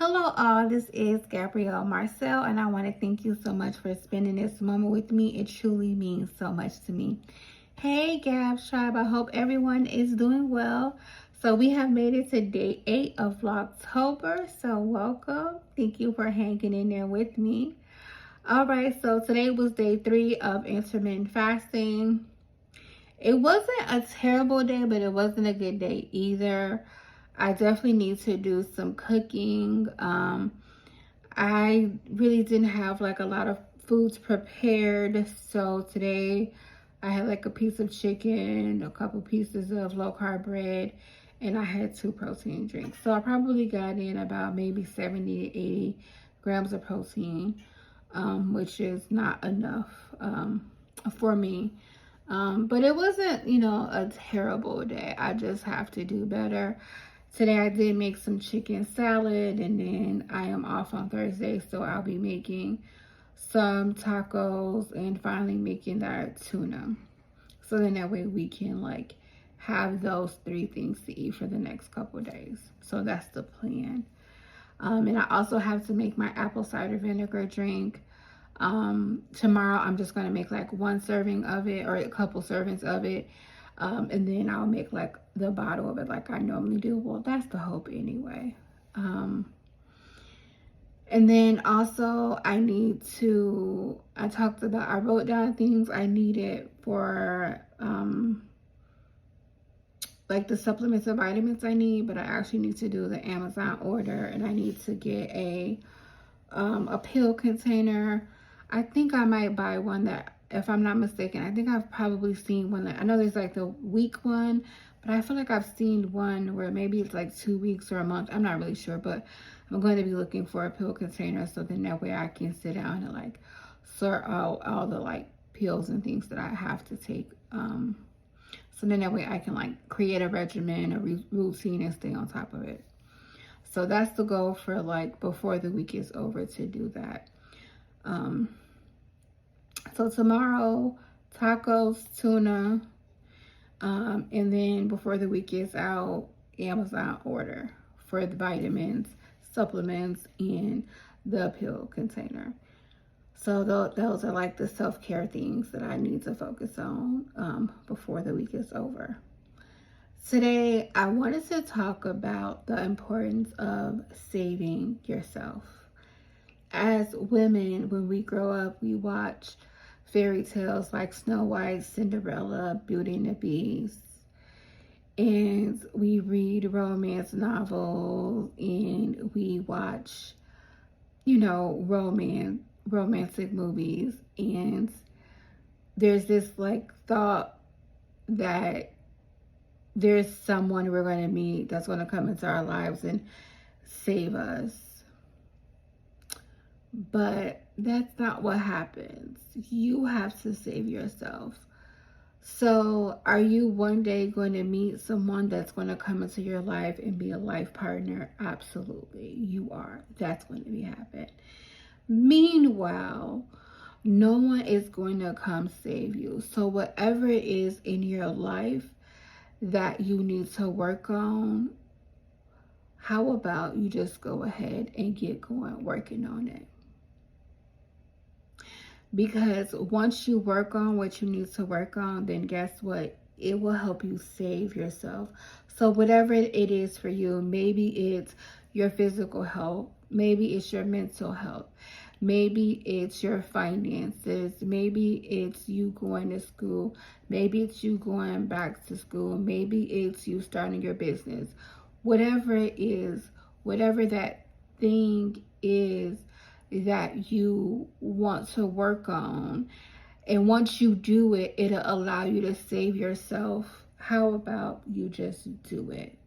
Hello, all. This is Gabrielle Marcel, and I want to thank you so much for spending this moment with me. It truly means so much to me. Hey, Gabs Tribe. I hope everyone is doing well. So, we have made it to day 8 of Vlogtober. So, welcome. Thank you for hanging in there with me. All right, so today was day 3 of intermittent fasting. It wasn't a terrible day, but it wasn't a good day either. I definitely need to do some cooking. I really didn't have like a lot of foods prepared. So today I had like a piece of chicken, a couple pieces of low carb bread, and I had 2 protein drinks. So I probably got in about maybe 70 to 80 grams of protein, which is not enough for me. But it wasn't, a terrible day. I just have to do better. Today I did make some chicken salad, and then I am off on Thursday, so I'll be making some tacos and finally making that tuna. So then that way we can like have those 3 things to eat for the next couple days. So that's the plan. And I also have to make my apple cider vinegar drink. Tomorrow I'm just going to make like 1 serving of it or a couple servings of it. And then I'll make like the bottle of it like I normally do. Well, that's the hope anyway. And then also I wrote down things I needed for like the supplements and vitamins I need, but I actually need to do the Amazon order, and I need to get a pill container. I think I might buy one that, if I'm not mistaken, I think I've probably seen one that, I know there's like the week one, but I feel like I've seen one where maybe it's like 2 weeks or a month. I'm not really sure, but I'm going to be looking for a pill container so then that way I can sit down and like sort out all the like pills and things that I have to take. So then that way I can like create a regimen, a routine, and stay on top of it. So that's the goal for like before the week is over, to do that. So tomorrow, tacos, tuna, and then before the week is out, Amazon order for the vitamins, supplements, and the pill container. So those are like the self-care things that I need to focus on before the week is over. Today, I wanted to talk about the importance of saving yourself. As women, when we grow up, we watch fairy tales like Snow White, Cinderella, Beauty and the Beast, and we read romance novels, and we watch, romantic movies, and there's this like thought that there's someone we're going to meet that's going to come into our lives and save us. But that's not what happens. You have to save yourself. So are you one day going to meet someone that's going to come into your life and be a life partner? Absolutely, you are. That's going to be happening. Meanwhile, no one is going to come save you. So whatever it is in your life that you need to work on, how about you just go ahead and get going working on it? Because once you work on what you need to work on, then guess what? It will help you save yourself. So whatever it is for you, maybe it's your physical health, maybe it's your mental health, maybe it's your finances, maybe it's you going to school, maybe it's you going back to school, maybe it's you starting your business. Whatever it is, whatever that thing is that you want to work on, and once you do it, it'll allow you to save yourself. How about you just do it?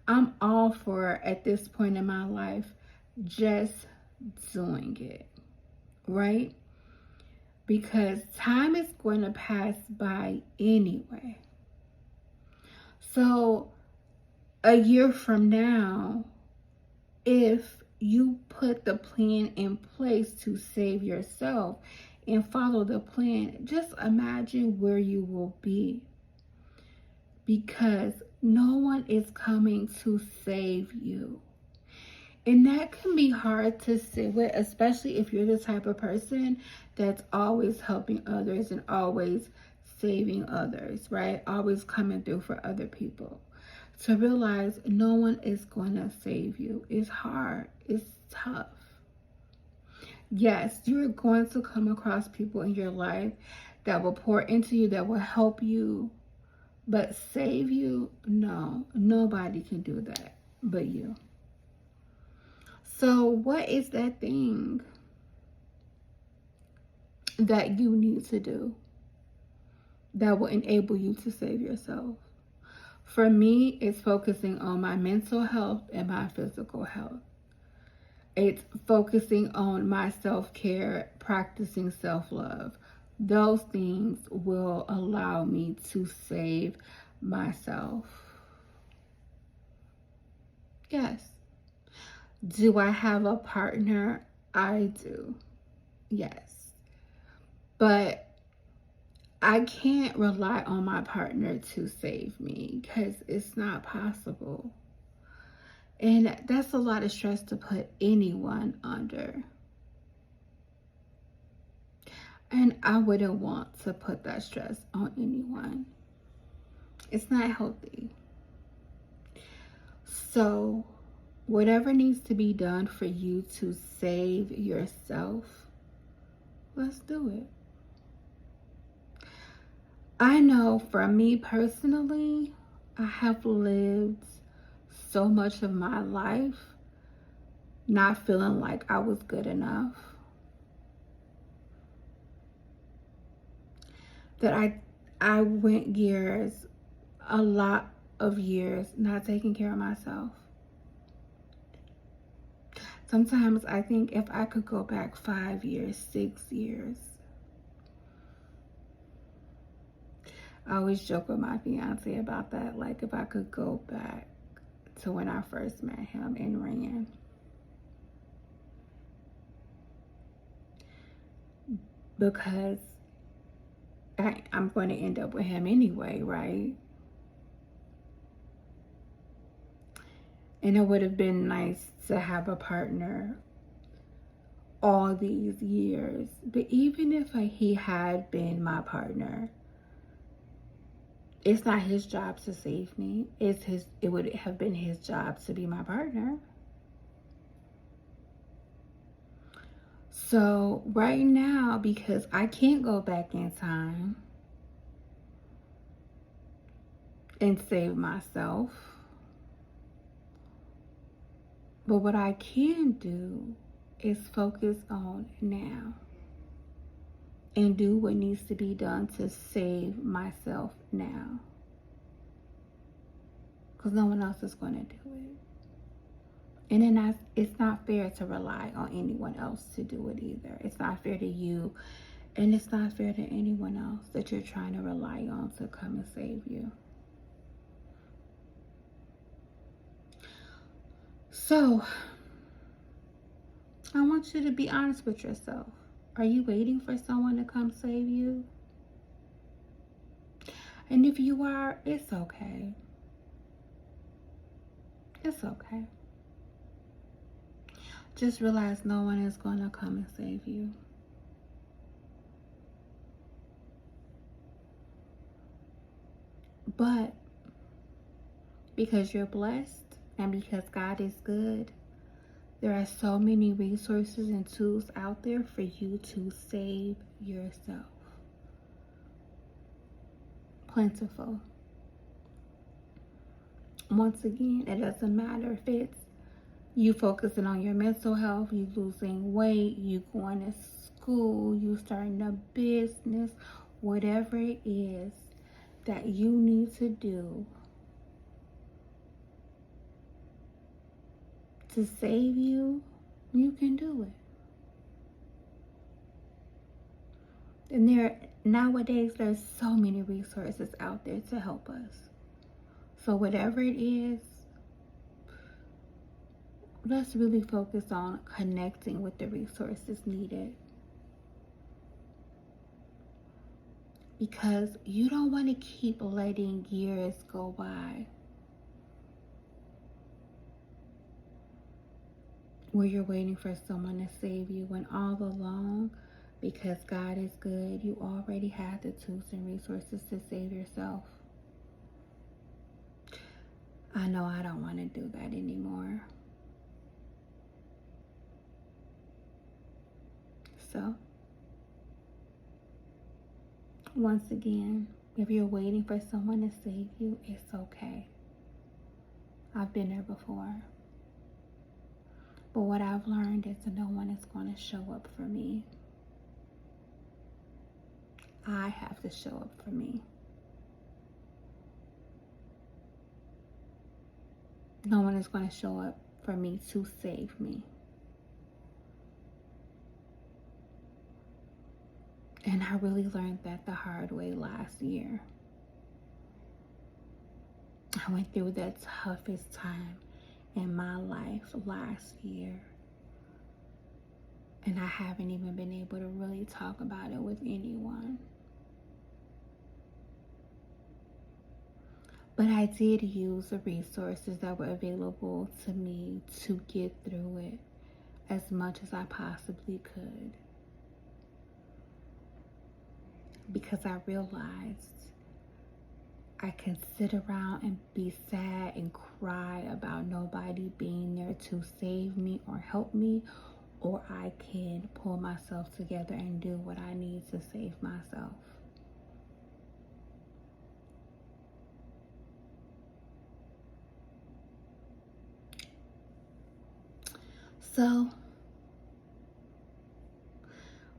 I'm all for, at this point in my life, just doing it, right? Because time is going to pass by anyway. So a year from now, if you put the plan in place to save yourself and follow the plan, just imagine where you will be. Because no one is coming to save you. And that can be hard to sit with, especially if you're the type of person that's always helping others and always saving others, right? Always coming through for other people. To realize no one is going to save you. It's hard. It's tough. Yes, you're going to come across people in your life that will pour into you, that will help you, but save you? No, nobody can do that but you. So what is that thing that you need to do that will enable you to save yourself? For me, it's focusing on my mental health and my physical health. It's focusing on my self-care, practicing self-love. Those things will allow me to save myself. Yes. Do I have a partner? I do. Yes. But I can't rely on my partner to save me because it's not possible. And that's a lot of stress to put anyone under. And I wouldn't want to put that stress on anyone. It's not healthy. So, whatever needs to be done for you to save yourself, let's do it. I know for me personally, I have lived so much of my life not feeling like I was good enough, that I went years, a lot of years, not taking care of myself. Sometimes I think if I could go back 5 years, 6 years. I always joke with my fiance about that. Like if I could go back to when I first met him and ran. Because I'm going to end up with him anyway, right? And it would have been nice to have a partner all these years. But even if he had been my partner, it's not his job to save me. It would have been his job to be my partner. So right now, because I can't go back in time and save myself, but what I can do is focus on now and do what needs to be done to save myself now. Because no one else is going to do it. And then it's not fair to rely on anyone else to do it either. It's not fair to you, and it's not fair to anyone else that you're trying to rely on to come and save you. So, I want you to be honest with yourself. Are you waiting for someone to come save you? And if you are, it's okay. It's okay. Just realize no one is going to come and save you. But because you're blessed and because God is good, there are so many resources and tools out there for you to save yourself. Plentiful. Once again, it doesn't matter if it's you focusing on your mental health, you losing weight, you going to school, you starting a business, whatever it is that you need to do to save you, you can do it. And nowadays, there's so many resources out there to help us. So whatever it is, let's really focus on connecting with the resources needed. Because you don't want to keep letting years go by. where you're waiting for someone to save you when all along, because God is good, you already have the tools and resources to save yourself. I know I don't want to do that anymore. So, once again, if you're waiting for someone to save you, it's okay. I've been there before. But what I've learned is that no one is going to show up for me. I have to show up for me. No one is going to show up for me to save me. And I really learned that the hard way last year. I went through the toughest time in my life last year. And I haven't even been able to really talk about it with anyone. But I did use the resources that were available to me to get through it as much as I possibly could. Because I realized I can sit around and be sad and cry about nobody being there to save me or help me, or I can pull myself together and do what I need to save myself. So,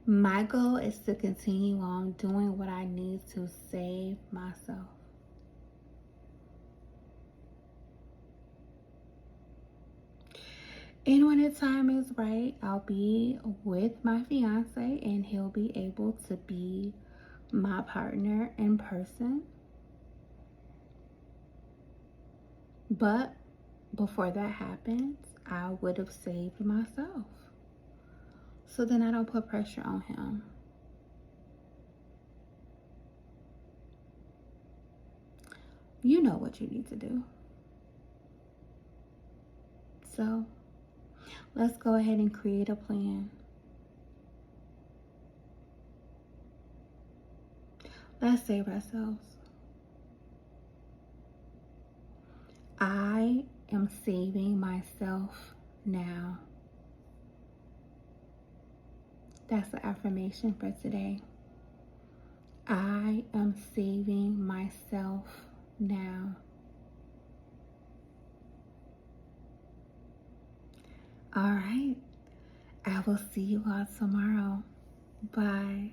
my goal is to continue on doing what I need to save myself. And when the time is right, I'll be with my fiance and he'll be able to be my partner in person. But before that happens, I would have saved myself. So then I don't put pressure on him. You know what you need to do. So let's go ahead and create a plan. Let's save ourselves. I am saving myself now. That's the affirmation for today. I am saving myself now. All right. I will see you all tomorrow. Bye.